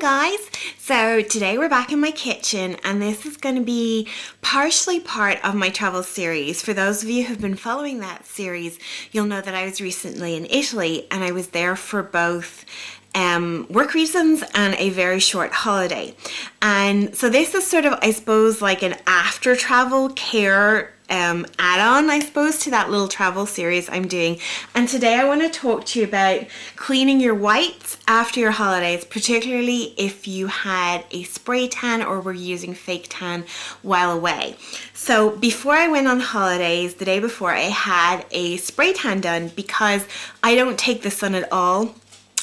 guys! So today we're back in my kitchen and this is going to be partially part of my travel series. For those of you who've been following that series, you'll know that I was recently in Italy and I was there for both work reasons and a very short holiday. And so this is sort of, I suppose, like an after travel care add-on, I suppose, to that little travel series I'm doing. And today I want to talk to you about cleaning your whites after your holidays, particularly if you had a spray tan or were using fake tan while away. So before I went on holidays, the day before, I had a spray tan done because I don't take the sun at all.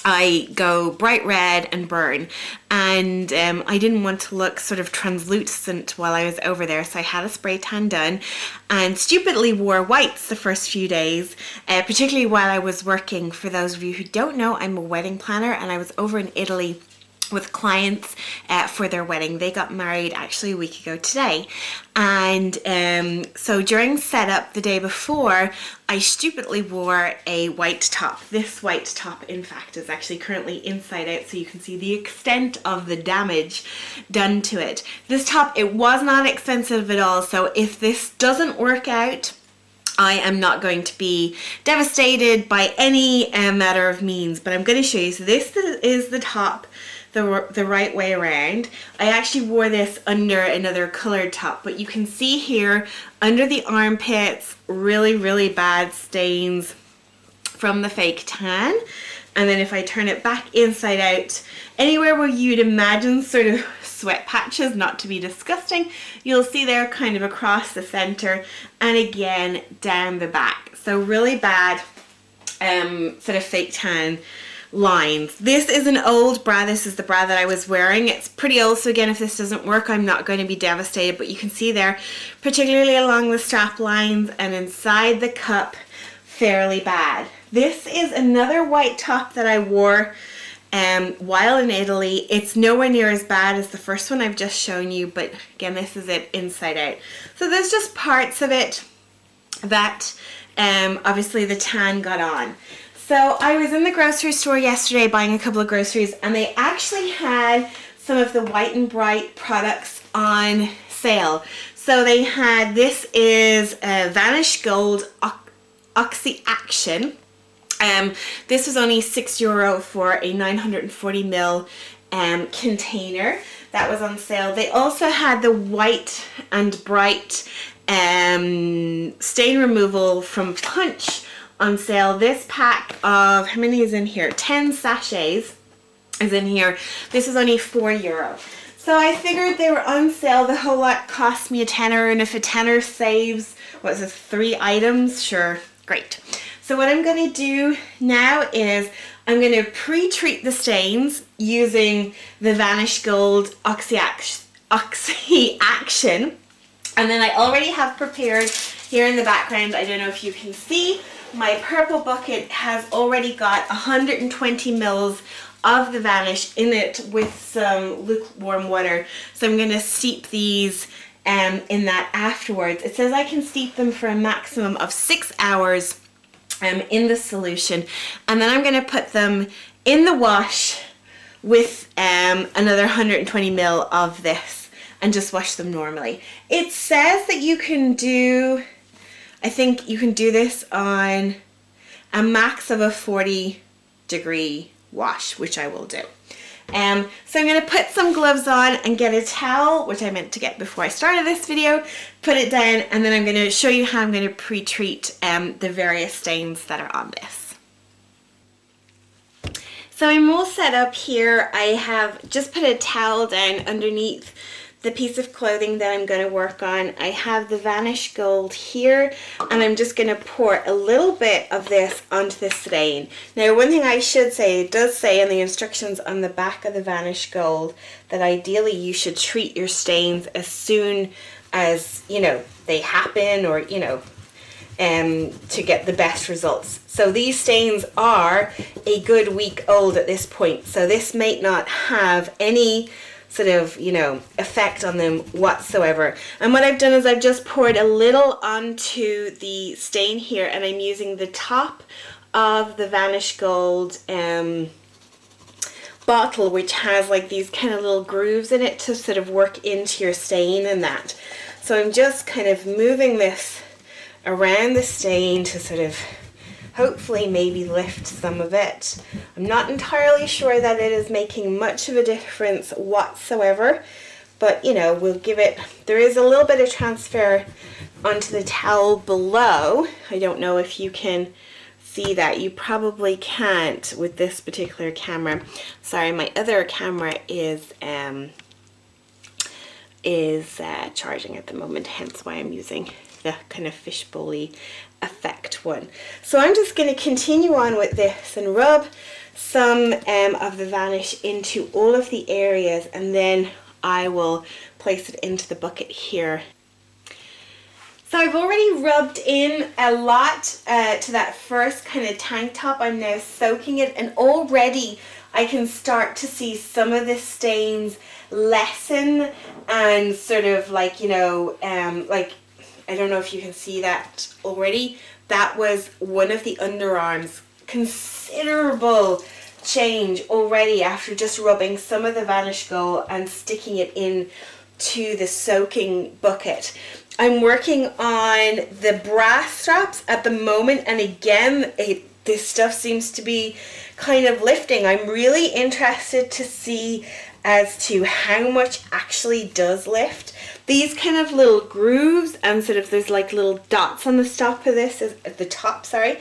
I go bright red and burn, and I didn't want to look sort of translucent while I was over there, so I had a spray tan done and stupidly wore whites the first few days, particularly while I was working. For those of you who don't know, I'm a wedding planner and I was over in Italy with clients for their wedding. They got married actually a week ago today, and so during setup the day before, I stupidly wore a white top. This white top, in fact, is actually currently inside out, so you can see the extent of the damage done to it. This top, it was not expensive at all, so if this doesn't work out, I am not going to be devastated by any matter of means, but I'm going to show you. So this is the top the right way around. I actually wore this under another colored top, but you can see here under the armpits, really bad stains from the fake tan. And then if I turn it back inside out, anywhere where you'd imagine sort of sweat patches, not to be disgusting, you'll see there kind of across the center and again down the back. So really bad sort of fake tan lines. This is an old bra. This is the bra that I was wearing. It's pretty old, so again, if this doesn't work, I'm not going to be devastated, but you can see there, particularly along the strap lines and inside the cup, fairly bad. This is another white top that I wore while in Italy. It's nowhere near as bad as the first one I've just shown you, but again, this is it inside out. So there's just parts of it that obviously the tan got on. So I was in the grocery store yesterday buying a couple of groceries, and they actually had some of the White and Bright products on sale. So they had, this is Vanish Gold Oxy Action. This was only €6 for a 940ml container that was on sale. They also had the White and Bright stain removal from Punch on sale. This pack of, how many is in here? 10 sachets is in here. This is only €4. So I figured they were on sale. The whole lot cost me a tenner, and if a tenner saves, what is this, 3 items? Sure, great. So what I'm going to do now is I'm going to pre-treat the stains using the Vanish Gold Oxy Action. And then I already have prepared here in the background, I don't know if you can see, my purple bucket has already got 120 mils of the Vanish in it with some lukewarm water. So I'm going to steep these in that afterwards. It says I can steep them for a maximum of 6 hours in the solution. And then I'm going to put them in the wash with another 120 mil of this and just wash them normally. It says that you can do, I think you can do this on a max of a 40-degree wash, which I will do. So I'm going to put some gloves on and get a towel, which I meant to get before I started this video, put it down, and then I'm going to show you how I'm going to pre-treat the various stains that are on this. So I'm all set up here. I have just put a towel down underneath the piece of clothing that I'm going to work on. I have the Vanish Gold here, and I'm just going to pour a little bit of this onto the stain. Now, one thing I should say, it does say in the instructions on the back of the Vanish Gold that ideally you should treat your stains as soon as, you know, they happen, or, you know, to get the best results. So these stains are a good week old at this point, so this may not have any sort of, you know, effect on them whatsoever. And what I've done is I've just poured a little onto the stain here, and I'm using the top of the Vanish Gold bottle which has like these kind of little grooves in it to sort of work into your stain and that. So I'm just kind of moving this around the stain to sort of hopefully maybe lift some of it. I'm not entirely sure that it is making much of a difference whatsoever, but you know, we'll give it, there is a little bit of transfer onto the towel below. I don't know if you can see that. You probably can't with this particular camera. Sorry, my other camera is charging at the moment, hence why I'm using the kind of fishbowl-y effect one. So I'm just going to continue on with this and rub some of the Vanish into all of the areas, and then I will place it into the bucket here. So I've already rubbed in a lot to that first kind of tank top. I'm now soaking it, and already I can start to see some of the stains lessen and sort of like, you know, like, I don't know if you can see that already. That was one of the underarms. Considerable change already after just rubbing some of the Vanish Gold and sticking it in to the soaking bucket. I'm working on the bra straps at the moment, and again, this stuff seems to be kind of lifting. I'm really interested to see as to how much actually does lift. These kind of little grooves and sort of there's like little dots on the top of this, at the top, sorry,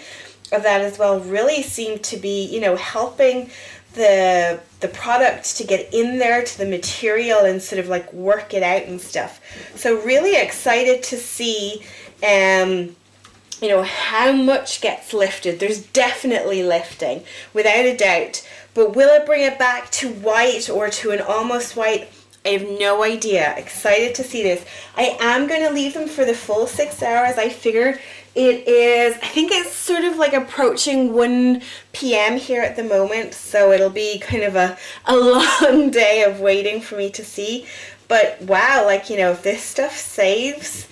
of that as well, really seem to be, you know, helping the product to get in there to the material and sort of like work it out and stuff. So really excited to see you know, how much gets lifted. There's definitely lifting, without a doubt, but will it bring it back to white or to an almost white? I have no idea. Excited to see this. I am going to leave them for the full 6 hours. I figure it is, I think it's sort of like approaching 1 p.m. here at the moment, so it'll be kind of a long day of waiting for me to see. But wow, like, you know, if this stuff saves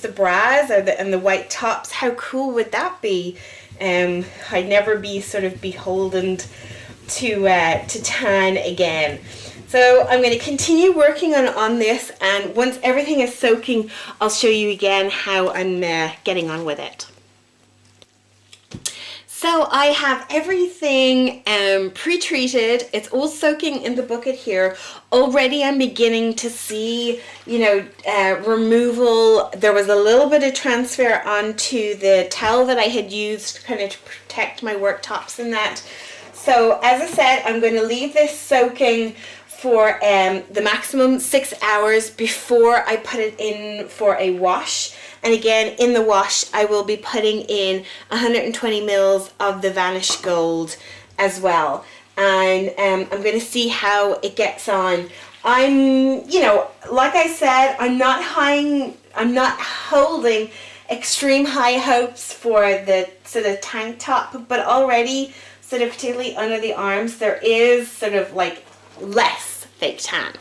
the bras or and the white tops, how cool would that be? I'd never be sort of beholden to tan again. So I'm going to continue working on this, and once everything is soaking, I'll show you again how I'm getting on with it. So I have everything pre-treated. It's all soaking in the bucket here. Already I'm beginning to see, you know, removal. There was a little bit of transfer onto the towel that I had used kind of to protect my worktops and that. So as I said, I'm going to leave this soaking for the maximum 6 hours before I put it in for a wash. And again, in the wash, I will be putting in 120 mils of the Vanish Gold as well. And I'm going to see how it gets on. I'm, you know, like I said, I'm not holding extreme high hopes for the sort of tank top, but already sort of particularly under the arms, there is sort of like less fake tan.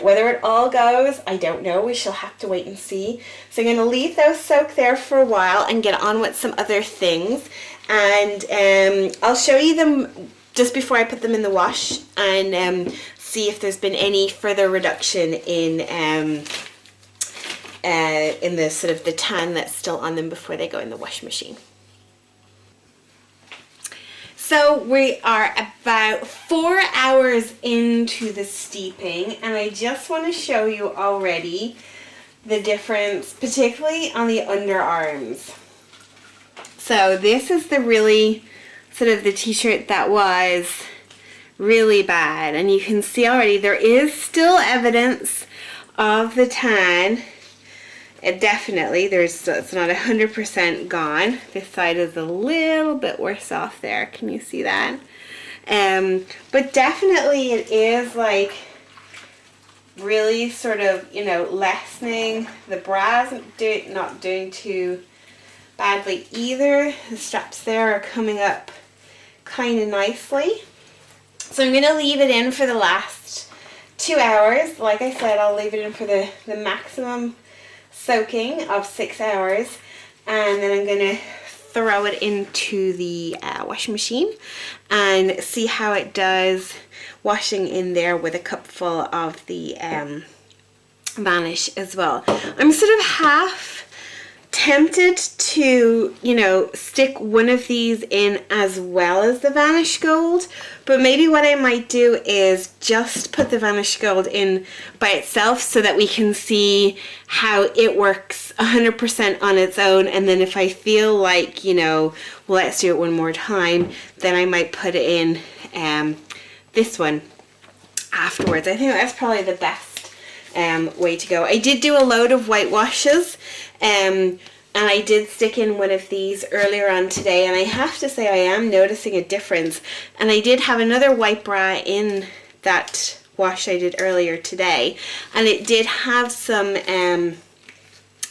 Whether it all goes, I don't know. We shall have to wait and see. So I'm going to leave those soak there for a while and get on with some other things. And I'll show you them just before I put them in the wash and see if there's been any further reduction in the sort of the tan that's still on them before they go in the wash machine. So we are about 4 hours into the steeping, and I just want to show you already the difference, particularly on the underarms. So this is the really sort of the t-shirt that was really bad, and you can see already there is still evidence of the tan. Definitely, it's not 100% gone. This side is a little bit worse off there. Can you see that? But definitely it is like really sort of, you know, lessening. The bra's not doing too badly either. The straps there are coming up kind of nicely. So I'm going to leave it in for the last 2 hours. Like I said, I'll leave it in for the maximum soaking of 6 hours, and then I'm going to throw it into the washing machine and see how it does washing in there with a cupful of the Vanish as well. I'm sort of half tempted to, you know, stick one of these in as well as the Vanish Gold, but maybe what I might do is just put the Vanish Gold in by itself so that we can see how it works 100% on its own, and then if I feel like, you know, well, let's do it one more time, then I might put it in this one afterwards. I think that's probably the best way to go. I did do a load of white washes, and I did stick in one of these earlier on today, and I have to say I am noticing a difference. And I did have another white bra in that wash I did earlier today, and it did have some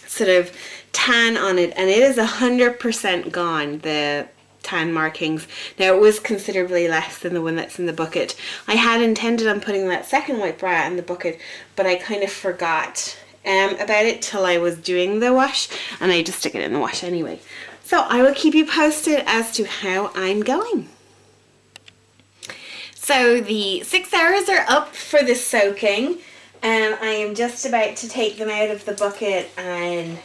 sort of tan on it, and it is 100% gone, the tan markings. Now, it was considerably less than the one that's in the bucket. I had intended on putting that second white bra in the bucket, but I kind of forgot about it till I was doing the wash, and I just stick it in the wash anyway. So I will keep you posted as to how I'm going. So the 6 hours are up for the soaking, and I am just about to take them out of the bucket and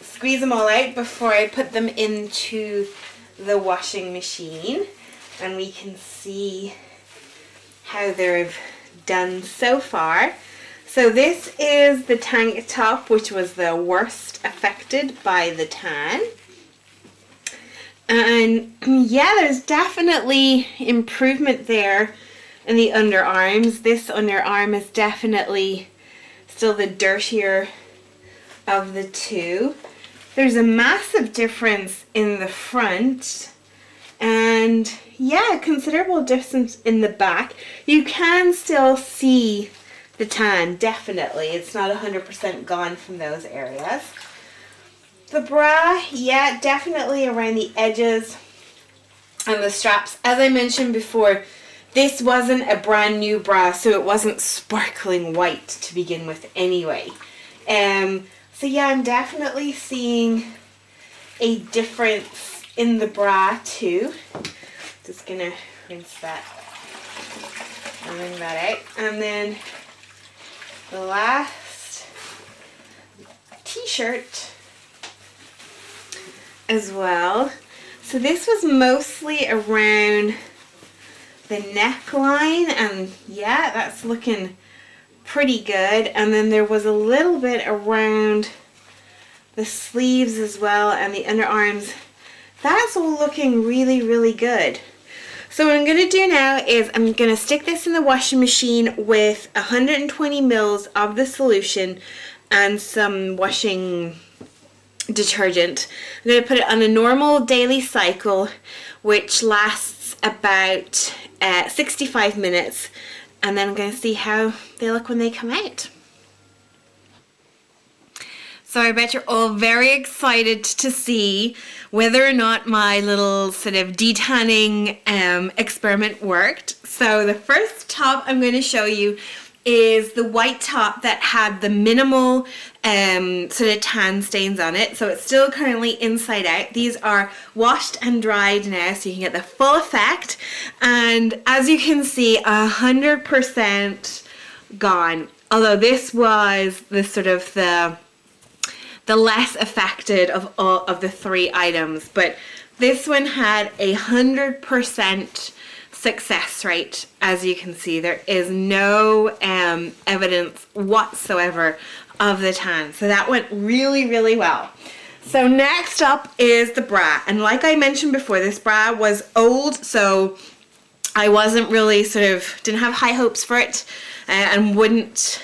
squeeze them all out before I put them into the washing machine, and we can see how they've done so far. So this is the tank top, which was the worst affected by the tan. And yeah, there's definitely improvement there in the underarms. This underarm is definitely still the dirtier of the two. There's a massive difference in the front, and yeah, considerable difference in the back. You can still see the tan, definitely. It's not 100% gone from those areas. The bra, yeah, definitely around the edges and the straps. As I mentioned before, this wasn't a brand new bra, so it wasn't sparkling white to begin with anyway. So yeah, I'm definitely seeing a difference in the bra too. Just gonna rinse that and wring that out. And then the last t-shirt as well. So this was mostly around the neckline, and yeah, that's looking pretty good. And then there was a little bit around the sleeves as well, and the underarms. That's all looking really, really good. So what I'm going to do now is I'm going to stick this in the washing machine with 120 mils of the solution and some washing detergent. I'm going to put it on a normal daily cycle, which lasts about 65 minutes, and then I'm going to see how they look when they come out. So I bet you're all very excited to see whether or not my little sort of detanning experiment worked. So the first top I'm going to show you is the white top that had the minimal sort of tan stains on it. So it's still currently inside out. These are washed and dried now, so you can get the full effect. And as you can see, 100% gone. Although this was the sort of the less affected of all of the 3 items, but this one had 100% success rate. As you can see, there is no evidence whatsoever of the tan, so that went really, really well. So next up is the bra, and like I mentioned before, this bra was old, so I wasn't really didn't have high hopes for it, and wouldn't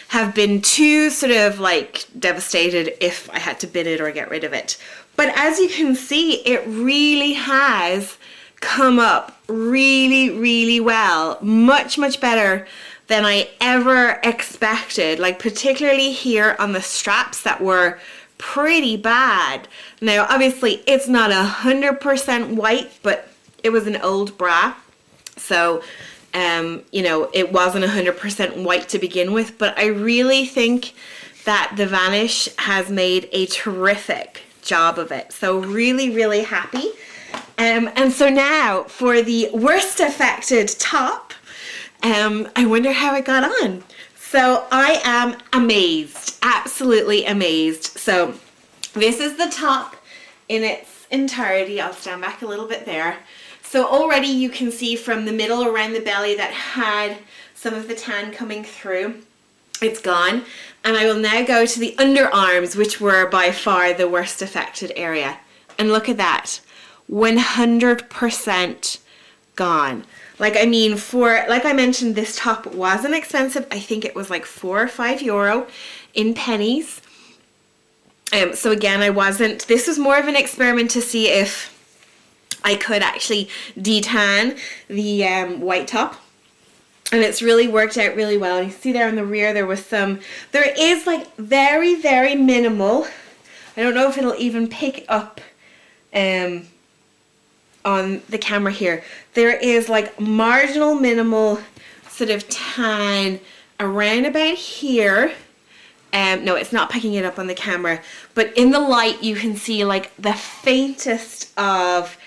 have been too sort of like devastated if I had to bin it or get rid of it. But as you can see, it really has come up really, really well. Much, much better than I ever expected. Like particularly here on the straps that were pretty bad. Now obviously it's not 100% white, but it was an old bra. So you know, it wasn't 100% white to begin with, but I really think that the Vanish has made a terrific job of it. So really, really happy. And so now for the worst affected top, I wonder how it got on. So I am amazed, absolutely amazed. So this is the top in its entirety. I'll stand back a little bit there. So already you can see from the middle around the belly that had some of the tan coming through, it's gone. And I will now go to the underarms, which were by far the worst affected area. And look at that, 100% gone. Like, I mean, like I mentioned, this top wasn't expensive. I think it was like €4 or €5 in pennies. So again, this was more of an experiment to see if I could actually detan the white top. And it's really worked out really well. And you see there on the rear, there is like very, very minimal. I don't know if it'll even pick up on the camera here. There is like marginal minimal sort of tan around about here. No, it's not picking it up on the camera, but in the light you can see like the faintest of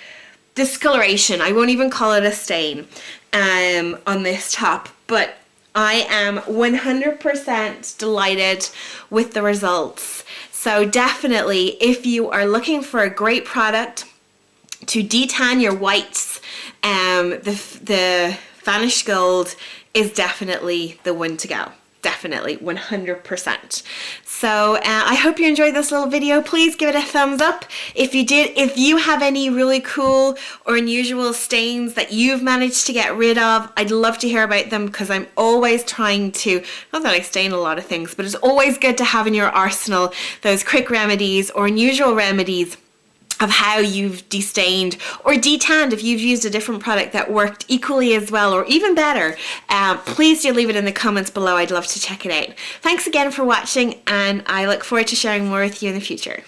discoloration. I won't even call it a stain on this top, but I am 100% delighted with the results. So definitely, if you are looking for a great product to detan your whites, the Vanish Gold is definitely the one to go. Definitely, 100%. So I hope you enjoyed this little video. Please give it a thumbs up if you did. If you have any really cool or unusual stains that you've managed to get rid of, I'd love to hear about them, because I'm always trying to, not that I stain a lot of things, but it's always good to have in your arsenal those quick remedies or unusual remedies of how you've destained or detanned if you've used a different product that worked equally as well or even better. Please do leave it in the comments below. I'd love to check it out. Thanks again for watching, and I look forward to sharing more with you in the future.